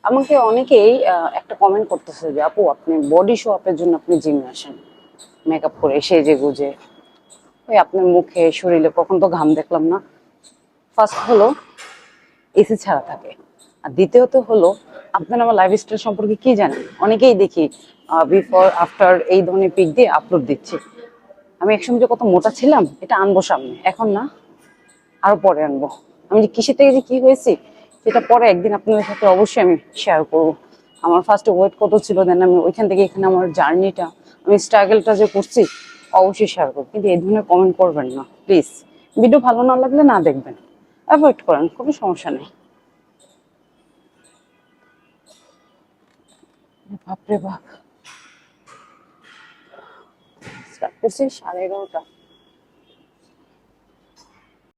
আমাকে অনেকেই একটা কমেন্ট করতেছে যে আপু আপনি বডি শো আপের জন্য আপনি জিমে আসেন মেকআপ করে সেজে গুজে, ওই আপনার মুখে শরীরে কখন তো ঘাম দেখলাম না। ফার্স্ট হলো এসি ছাড়া থাকে, আর দ্বিতীয়ত হলো আপনার আমার লাইফস্টাইল সম্পর্কে কি জানেন? অনেকেই দেখি বিফোর আফটার এই ধরনের পিক দিয়ে আপলোড দিচ্ছি। আমি একসময় যে কত মোটা ছিলাম এটা আনবো সামনে, এখন না, আরো পরে আনবো। আমি যে কিসের থেকে যে কি হয়েছি সেটা পরে একদিন আপনাদের সাথে অবশ্যই আমি শেয়ার করবো। আমার ফার্স্টে ওয়েট কত ছিল, দেন আমি ওইখান থেকে এখানে আমার জার্নিটা, আমি স্ট্রাগলটা যে করছি অবশ্যই শেয়ার করবো। কিন্তু এই ধরনের কমেন্ট করবেন না প্লিজ। ভিডিও ভালো না লাগলে না দেখবেন, অ্যাভয়েড করেন, কোনো সমস্যা নেই। বাপরে বাপ, স্টার্ট করছি 11:30।